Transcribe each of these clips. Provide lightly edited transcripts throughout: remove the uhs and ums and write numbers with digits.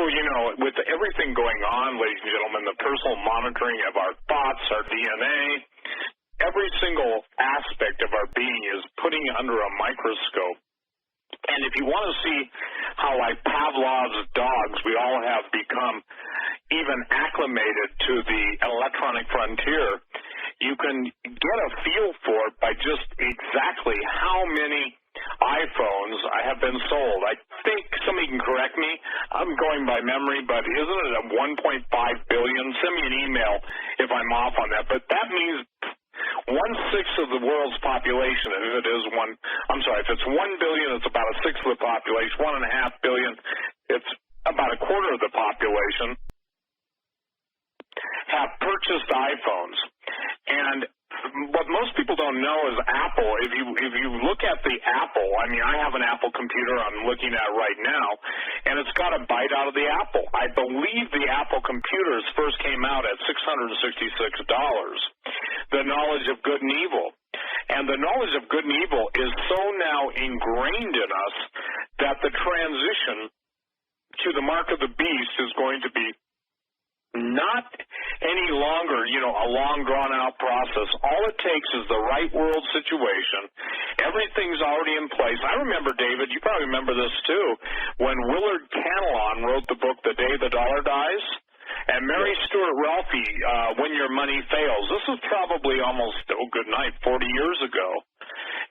with everything going on, ladies and gentlemen, the personal monitoring of our thoughts, our DNA, every single aspect of our being is putting under a microscope. And if you want to see how, like Pavlov's dogs, we all have become even acclimated to the electronic frontier, you can get a feel for it by just exactly how many iPhones have been sold. I think somebody can correct me. I'm going by memory, but isn't it at 1.5 billion? Send me an email if I'm off on that. But that means 1/6 of the world's population. If it's 1 billion, it's about a sixth of the population. 1.5 billion, it's about a quarter of the population have purchased iPhones. And what most people don't know is Apple. If you look at the Apple, I have an Apple computer I'm looking at right now, and it's got a bite out of the Apple. I believe the Apple computers first came out at $666. The knowledge of good and evil. And the knowledge of good and evil is so now ingrained in us that the transition to the mark of the beast is going to be not any longer, a long, drawn-out process. All it takes is the right world situation. Everything's already in place. I remember, David, you probably remember this too, when Willard Cantillon wrote the book, The Day the Dollar Dies, and Mary Stuart Ralphie, When Your Money Fails. This was probably almost, 40 years ago.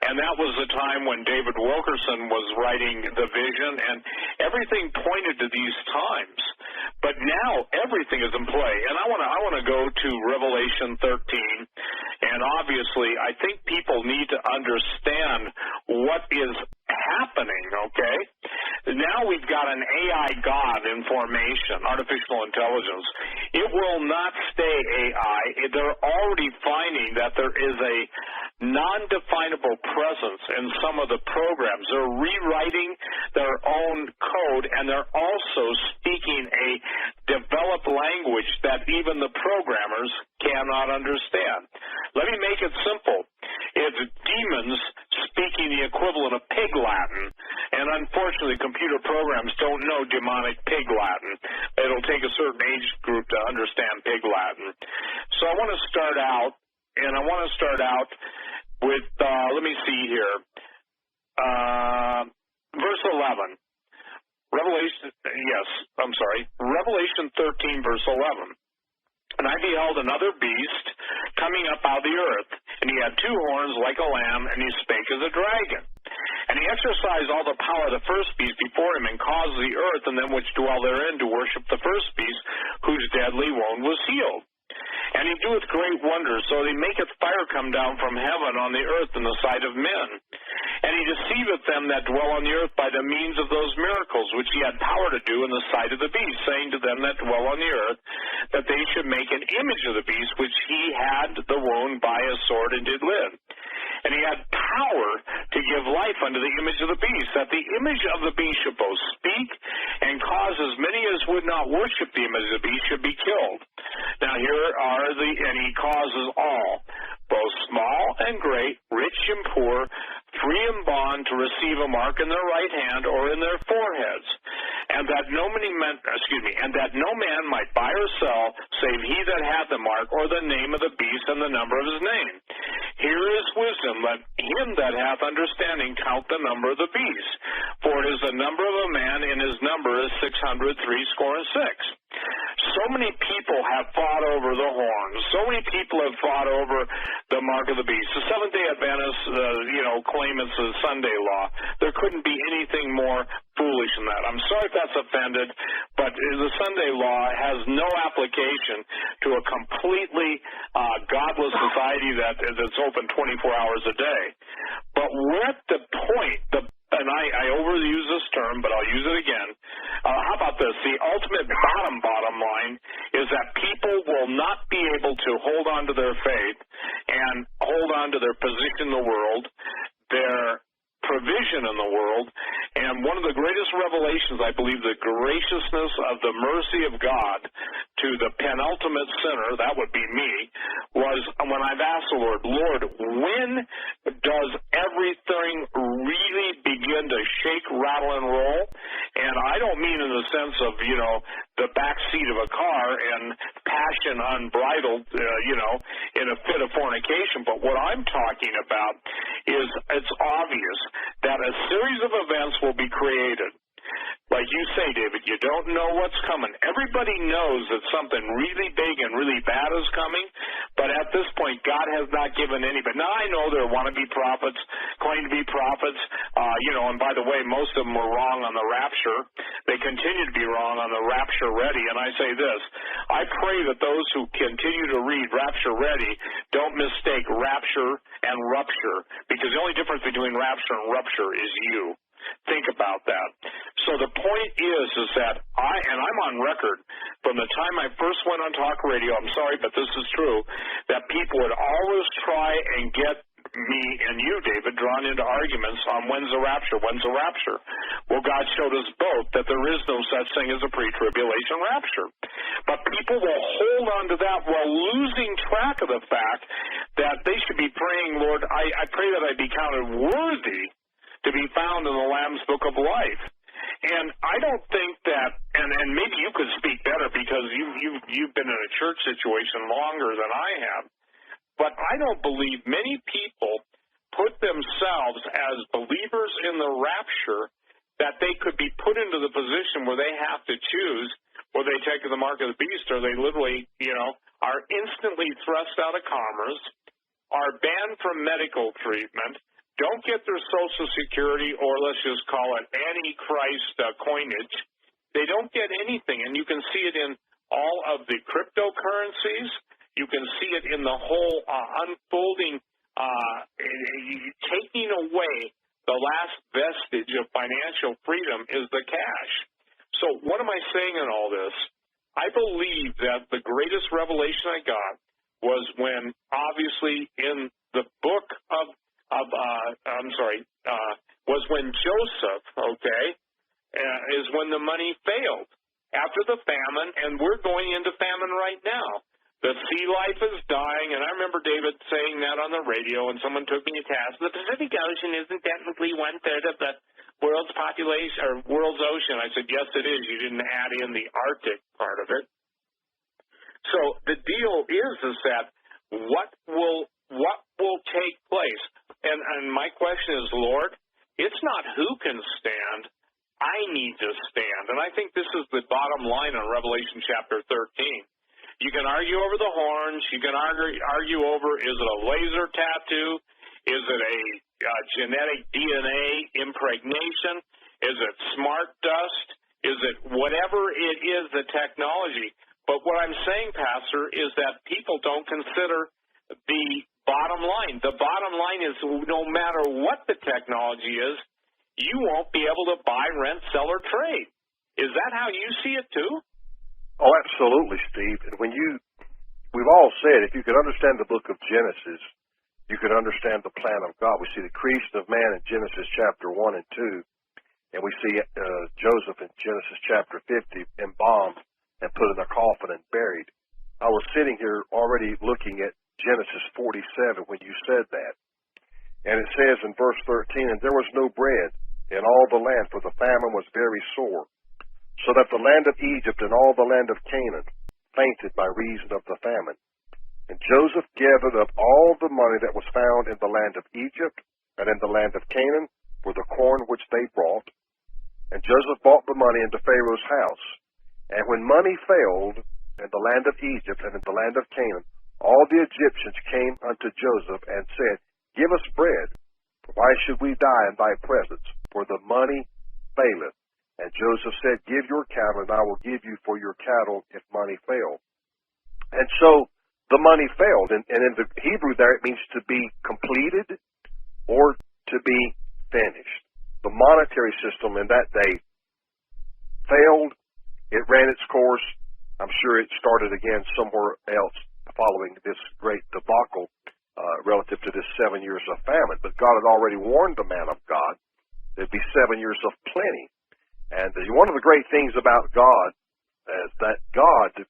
And that was the time when David Wilkerson was writing The Vision, and everything pointed to these times. But now everything is in play. And I want to go to Revelation 13. And obviously, I think people need to understand what is happening, okay? Now we've got an AI God in formation, artificial intelligence. It will not stay AI. They're already finding that there is a non-definable presence in some of the programs. They're rewriting their own code, and they're also speaking a developed language that even the programmers cannot understand. Let me make it simple. It's demons speaking the equivalent of pig Latin, and unfortunately computer programs don't know demonic pig Latin. It'll take a certain age group to understand pig Latin. So I want to start out, with, let me see here, verse 11. Revelation 13, verse 11. And I beheld another beast coming up out of the earth, and he had two horns like a lamb, and he spake as a dragon. And he exercised all the power of the first beast before him, and caused the earth and them which dwell therein to worship the first beast, whose deadly wound was healed. And he doeth great wonders, so that he maketh fire come down from heaven on the earth in the sight of men. And he deceiveth them that dwell on the earth by the means of those miracles, which he had power to do in the sight of the beast, saying to them that dwell on the earth, that they should make an image of the beast, which he had the wound by a sword and did live. And he had power to give life unto the image of the beast, that the image of the beast should both speak and cause as many as would not worship the image of the beast should be killed. Now and he causes all, both small and great, rich and poor, free and bond, to receive a mark in their right hand or in their foreheads, and that no man might buy or sell, save he that had the mark or the name of the beast and the number of his name. Here is wisdom. Let him that hath understanding count the number of the beast, for it is the number of a man, and his number is 666. So many people have fought over the horns. So many people have fought over the mark of the beast. The Seventh-day Adventists, claim it's a Sunday law. There couldn't be anything more foolish than that. I'm sorry if that's offended, but the Sunday law has no application to a completely godless society that's open 24 hours a day. But we're at the point, and I overuse this term, but I'll use it again. How about this? The ultimate bottom line is that people will not be able to hold on to their faith and hold on to their position in the world, their provision in the world, and one of the greatest revelations Revelations, I believe the graciousness of the mercy of God to the penultimate sinner, that would be me, was when I've asked the Lord, Lord, when does everything really begin to shake, rattle, and roll? And I don't mean in the sense of, the back seat of a car and passion unbridled, in a fit of fornication, but what I'm talking about is it's obvious that a series of events will be created. Like you say, David, you don't know what's coming. Everybody knows that something really big and really bad is coming, but at this point, God has not given anybody. Now, I know there want to be prophets, claim to be prophets, and by the way, most of them were wrong on the rapture. They continue to be wrong on the rapture ready, and I say this, I pray that those who continue to read rapture ready don't mistake rapture and rupture, because the only difference between rapture and rupture is you. Think about that. So the point is that I'm on record from the time I first went on talk radio, I'm sorry, but this is true, that people would always try and get me and you, David, drawn into arguments on when's the rapture. Well, God showed us both that there is no such thing as a pre-tribulation rapture. But people will hold on to that while losing track of the fact that they should be praying, Lord, I pray that I be counted worthy to be found in the Lamb's Book of Life. And I don't think that, and maybe you could speak better because you've been in a church situation longer than I have, but I don't believe many people put themselves as believers in the rapture that they could be put into the position where they have to choose whether they take the mark of the beast or they literally, are instantly thrust out of commerce, are banned from medical treatment, don't get their Social Security, or let's just call it Antichrist coinage. They don't get anything, and you can see it in all of the cryptocurrencies. You can see it in the whole unfolding, taking away the last vestige of financial freedom is the cash. So what am I saying in all this? I believe that the greatest revelation I got was when, obviously, in the book was when Joseph, is when the money failed after the famine, and we're going into famine right now. The sea life is dying, and I remember David saying that on the radio, and someone took me to task. The Pacific Ocean isn't technically 1/3 of the world's population or world's ocean. I said, yes, it is. You didn't add in the Arctic part of it. So the deal is that what will take place? And my question is, Lord, it's not who can stand. I need to stand. And I think this is the bottom line on Revelation chapter 13. You can argue over the horns. You can argue over, is it a laser tattoo? Is it a genetic DNA impregnation? Is it smart dust? Is it whatever it is, the technology? But what I'm saying, Pastor, is that people don't consider the bottom line. The bottom line is no matter what the technology is, you won't be able to buy, rent, sell, or trade. Is that how you see it too? Oh, absolutely, Steve. And we've all said, if you could understand the book of Genesis, you could understand the plan of God. We see the creation of man in Genesis chapter 1 and 2, and we see Joseph in Genesis chapter 50 embalmed and put in a coffin and buried. I was sitting here already looking at Genesis 47 when you said that. And it says in verse 13, and there was no bread in all the land, for the famine was very sore, so that the land of Egypt and all the land of Canaan fainted by reason of the famine. And Joseph gathered up all the money that was found in the land of Egypt and in the land of Canaan for the corn which they brought. And Joseph bought the money into Pharaoh's house. And when money failed in the land of Egypt and in the land of Canaan, all the Egyptians came unto Joseph and said, give us bread, for why should we die in thy presence? For the money faileth. And Joseph said, give your cattle, and I will give you for your cattle if money fail. And so the money failed. And in the Hebrew there, it means to be completed or to be finished. The monetary system in that day failed. It ran its course. I'm sure it started again somewhere else following this great debacle relative to this 7 years of famine. But God had already warned the man of God there'd be 7 years of plenty. And one of the great things about God is that God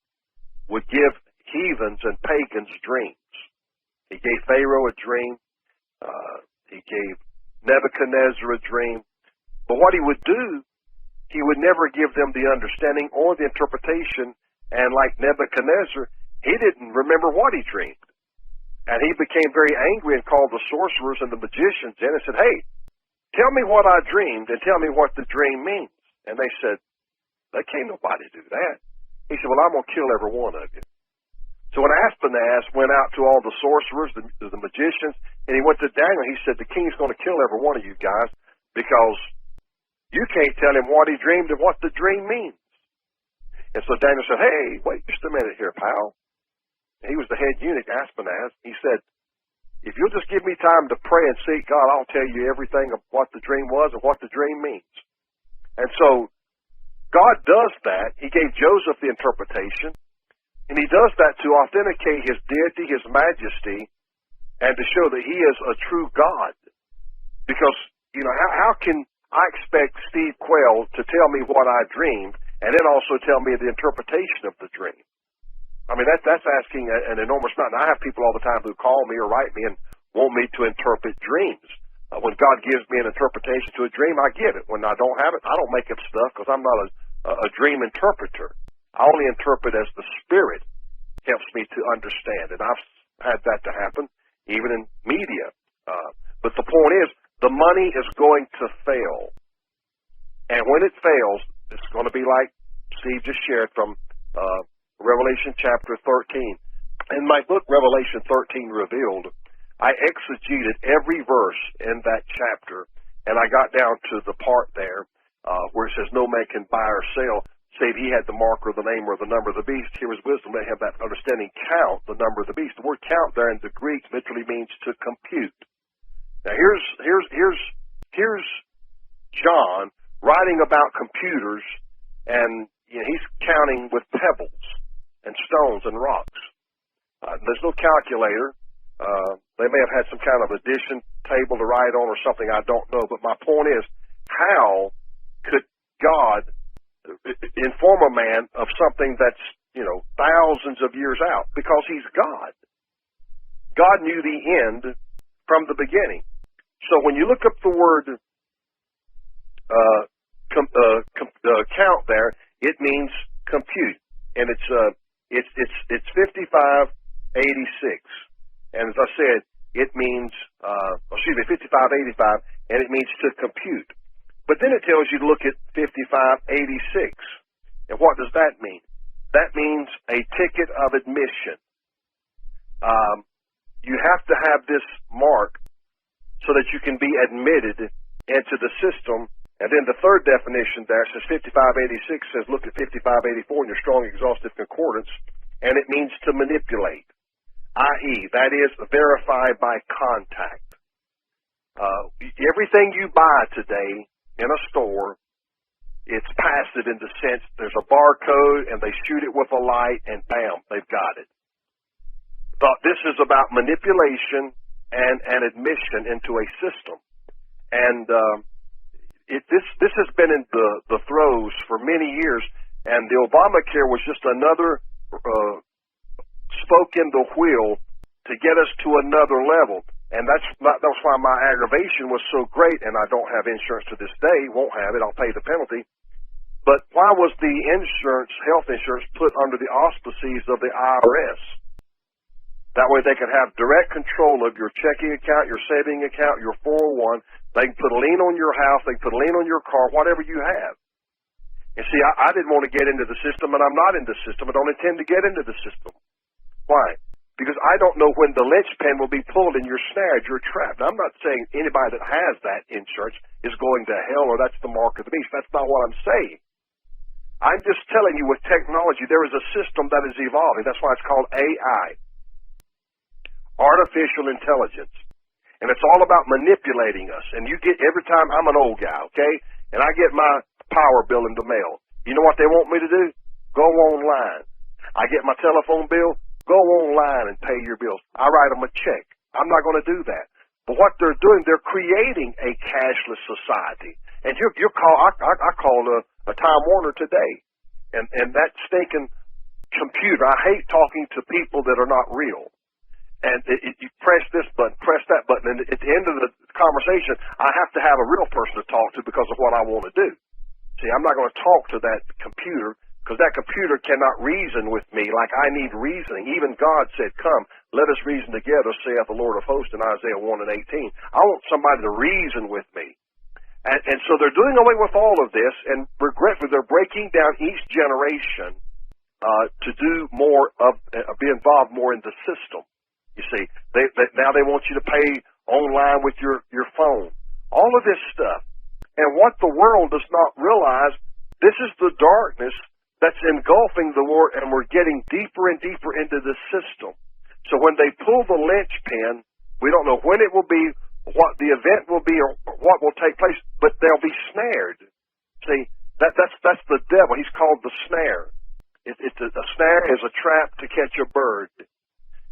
would give heathens and pagans dreams. He gave Pharaoh a dream. He gave Nebuchadnezzar a dream. But what he would do, he would never give them the understanding or the interpretation. And like Nebuchadnezzar, he didn't remember what he dreamed. And he became very angry and called the sorcerers and the magicians in and said, hey, tell me what I dreamed and tell me what the dream means. And they said, there can't nobody do that. He said, well, I'm going to kill every one of you. So when Ashpenaz went out to all the sorcerers, the magicians, and he went to Daniel, he said, the king's going to kill every one of you guys because you can't tell him what he dreamed and what the dream means. And so Daniel said, hey, wait just a minute here, pal. And he was the head eunuch, Ashpenaz. He said, if you'll just give me time to pray and seek God, I'll tell you everything of what the dream was and what the dream means. And so God does that. He gave Joseph the interpretation. And he does that to authenticate his deity, his majesty, and to show that he is a true God. Because, how can I expect Steve Quayle to tell me what I dreamed and then also tell me the interpretation of the dream? I mean, that's asking an enormous amount. And I have people all the time who call me or write me and want me to interpret dreams. When God gives me an interpretation to a dream, I give it. When I don't have it, I don't make up stuff because I'm not a dream interpreter. I only interpret as the Spirit helps me to understand. And I've had that to happen, even in media. But the point is, the money is going to fail. And when it fails, it's going to be like Steve just shared from Revelation chapter 13. In my book, Revelation 13 Revealed, I exegeted every verse in that chapter, and I got down to the part there where it says, no man can buy or sell, save he had the mark or the name or the number of the beast. Here is wisdom, they have that understanding, count the number of the beast. The word count there in the Greek literally means to compute. Now here's John writing about computers, and he's counting with pebbles and stones and rocks. There's no calculator. They may have had some kind of addition table to write on or something, I don't know. But my point is, how could God inform a man of something that's, thousands of years out? Because he's God. God knew the end from the beginning. So when you look up the word count there, it means compute. And it's 5586. And as I said, it means, 5585, and it means to compute. But then it tells you to look at 5586. And what does that mean? That means a ticket of admission. You have to have this mark so that you can be admitted into the system. And then the third definition there says 5586 says look at 5584 in your strong exhaustive concordance, and it means to manipulate, i.e., that is verified by contact. Everything you buy today in a store, it's passive in the sense there's a barcode and they shoot it with a light and bam, they've got it. But this is about manipulation and admission into a system. And this has been in the throes for many years, and the Obamacare was just another spoke in the wheel to get us to another level. And that's why my aggravation was so great, and I don't have insurance to this day, won't have it, I'll pay the penalty. But why was the health insurance, put under the auspices of the IRS? That way they could have direct control of your checking account, your saving account, your 401. They can put a lien on your house, they can put a lien on your car, whatever you have. And see, I didn't want to get into the system, and I'm not in the system. I don't intend to get into the system. Why? Because I don't know when the linchpin will be pulled and you're snared, you're trapped. Now, I'm not saying anybody that has that insurance is going to hell or that's the mark of the beast. That's not what I'm saying. I'm just telling you with technology, there is a system that is evolving. That's why it's called AI, artificial intelligence. And it's all about manipulating us. And you get, every time, I'm an old guy, okay? And I get my power bill in the mail. You know what they want me to do? Go online. I get my telephone bill. Go online and pay your bills. I write them a check. I'm not going to do that. But what they're doing, they're creating a cashless society. And you call, I called a Time Warner today, and that stinking computer, I hate talking to people that are not real. And you press this button, press that button, and at the end of the conversation, I have to have a real person to talk to because of what I want to do. See, I'm not going to talk to that computer because that computer cannot reason with me like I need reasoning. Even God said, come, let us reason together, saith the Lord of hosts in Isaiah 1 and 18. I want somebody to reason with me. And so they're doing away with all of this, and regretfully, they're breaking down each generation to do more of, be involved more in the system. You see, now they want you to pay online with your phone. All of this stuff. And what the world does not realize, this is the darkness that's engulfing the world, and we're getting deeper and deeper into the system. So when they pull the linchpin, we don't know when it will be, what the event will be, or what will take place, but they'll be snared. See, that's the devil. He's called the snare. A snare is a trap to catch a bird.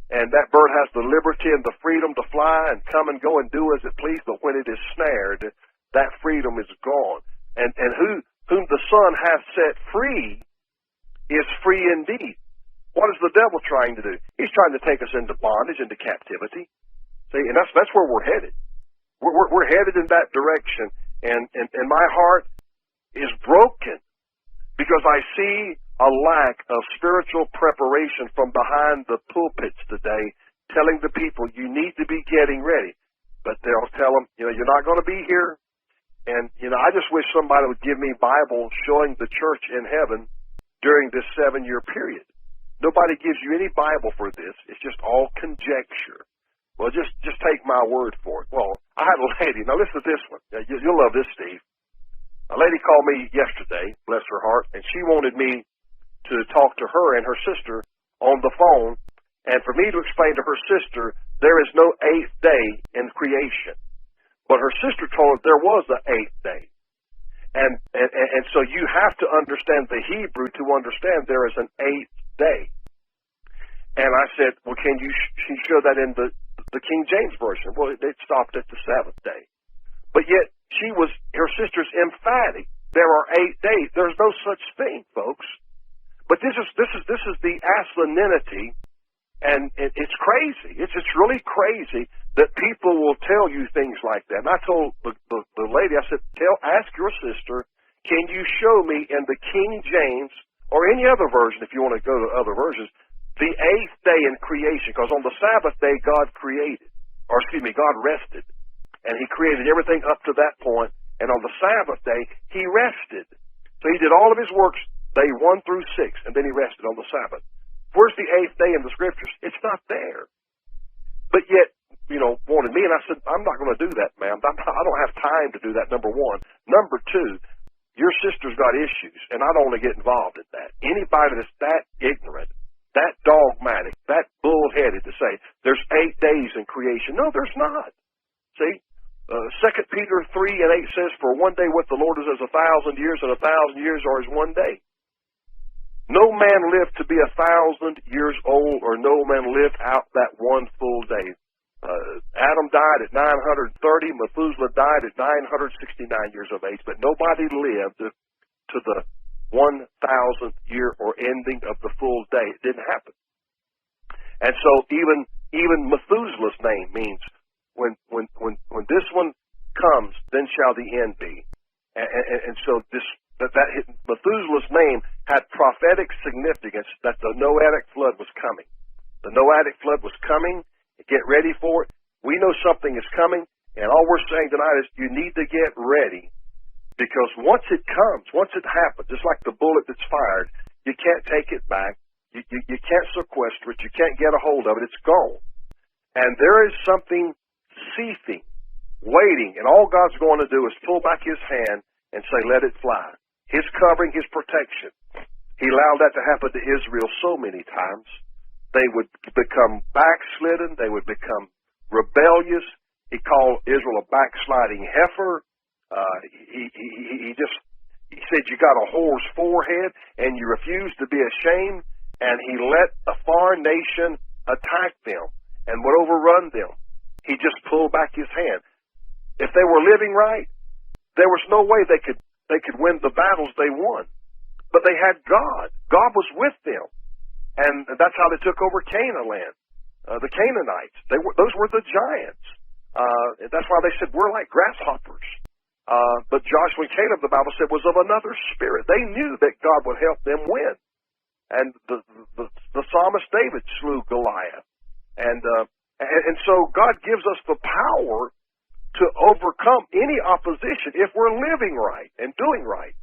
And that bird has the liberty and the freedom to fly and come and go and do as it pleases, but when it is snared, that freedom is gone. And whom the Son hath set free is free indeed. What is the devil trying to do? He's trying to take us into bondage, into captivity. See, and that's where we're headed. We're headed in that direction. And my heart is broken because I see a lack of spiritual preparation from behind the pulpits today, telling the people, you need to be getting ready. But they'll tell them, you're not going to be here. And, I just wish somebody would give me Bible showing the church in heaven during this 7-year period. Nobody gives you any Bible for this. It's just all conjecture. Well, just take my word for it. Well, I had a lady. Now, listen to this one. You'll love this, Steve. A lady called me yesterday, bless her heart, and she wanted me to talk to her and her sister on the phone, and for me to explain to her sister there is no 8th day in creation. But her sister told her there was an 8th day. And so you have to understand the Hebrew to understand there is an 8th day. And I said, well, can you show that in the King James Version? Well, it stopped at the 7th day. But yet, her sister's emphatic. There are 8 days. There's no such thing, folks. But this is the asinity, and it's crazy. It's really crazy that people will tell you things like that. And I told the lady, I said, ask your sister, can you show me in the King James or any other version, if you want to go to other versions, the 8th day in creation? Because on the Sabbath day, God God rested, and He created everything up to that point. And on the Sabbath day, He rested. So He did all of His works day 1 through 6, and then He rested on the Sabbath. Where's the 8th day in the Scriptures? It's not there. But yet, wanted me, and I said, I'm not going to do that, ma'am. I don't have time to do that, number one. Number two, your sister's got issues, and I don't want to get involved in that. Anybody that's that ignorant, that dogmatic, that bullheaded to say, there's 8 days in creation. No, there's not. See? 2 Peter 3 and 8 says, for one day with the Lord is as 1,000 years, and 1,000 years are as one day. No man lived to be 1,000 years old, or no man lived out that one full day. Adam died at 930, Methuselah died at 969 years of age, but nobody lived to the 1,000th year or ending of the full day. It didn't happen. And so even Methuselah's name means when this one comes, then shall the end be. And so that Methuselah's name had prophetic significance that the Noahic flood was coming. The Noahic flood was coming. Get ready for it. We know something is coming, and all we're saying tonight is you need to get ready, because once it comes, once it happens, just like the bullet that's fired, you can't take it back. You can't sequester it. You can't get a hold of it. It's gone. And there is something seething, waiting, and all God's going to do is pull back His hand and say, let it fly. His covering, His protection. He allowed that to happen to Israel so many times. They would become backslidden. They would become rebellious. He called Israel a backsliding heifer. He said, you got a whore's forehead, and you refuse to be ashamed. And He let a foreign nation attack them and would overrun them. He just pulled back His hand. If they were living right, there was no way they could win the battles they won. But they had God. God was with them. And that's how they took over Canaan land. The Canaanites. Those were the giants. That's why they said, we're like grasshoppers. But Joshua and Caleb, the Bible said, was of another spirit. They knew that God would help them win. And the psalmist David slew Goliath. And so God gives us the power to overcome any opposition if we're living right and doing right.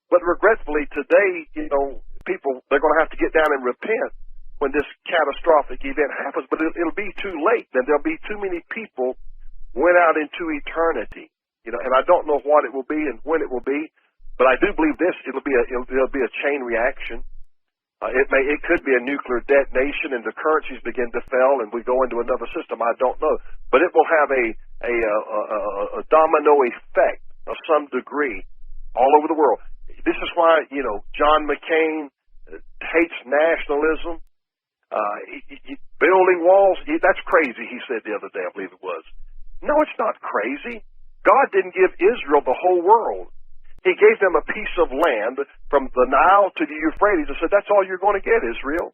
But regretfully today, people, they're going to have to get down and repent when this catastrophic event happens, but it'll be too late. Then there'll be too many people went out into eternity. And I don't know what it will be and when it will be, but I do believe this, it'll be a chain reaction. It could be a nuclear detonation and the currencies begin to fail and we go into another system. I don't know, but it will have a domino effect of some degree all over the world. This is why John McCain hates nationalism. Building walls, that's crazy. He said the other day, I believe it was. No, it's not crazy. God didn't give Israel the whole world. He gave them a piece of land from the Nile to the Euphrates and said, that's all you're going to get, Israel.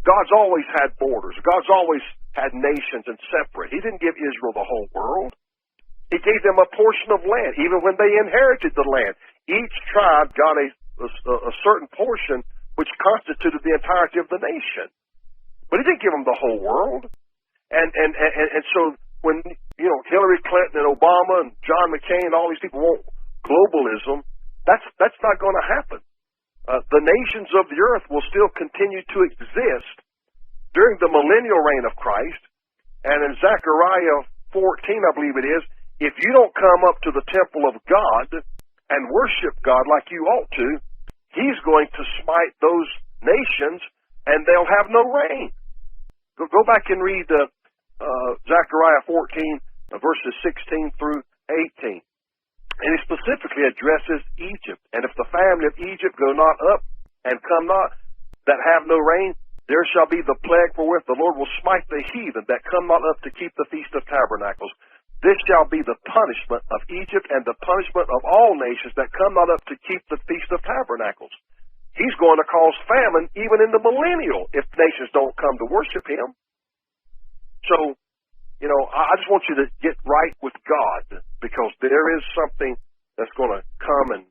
God's always had borders. God's always had nations and separate. He didn't give Israel the whole world. He gave them a portion of land, even when they inherited the land. Each tribe got a certain portion which constituted the entirety of the nation. But he didn't give them the whole world. And so when, Hillary Clinton and Obama and John McCain and all these people want globalism, that's not going to happen. The nations of the earth will still continue to exist during the millennial reign of Christ. And in Zechariah 14, I believe it is, if you don't come up to the temple of God and worship God like you ought to, he's going to smite those nations and they'll have no rain. Go back and read Zechariah 14, verses 16 through 18. And he specifically addresses Egypt. And if the family of Egypt go not up and come not, that have no rain, there shall be the plague wherewith the Lord will smite the heathen that come not up to keep the Feast of Tabernacles. This shall be the punishment of Egypt and the punishment of all nations that come not up to keep the Feast of Tabernacles. He's going to cause famine even in the millennial if nations don't come to worship him. So, I just want you to get right with God because there is something that's going to come and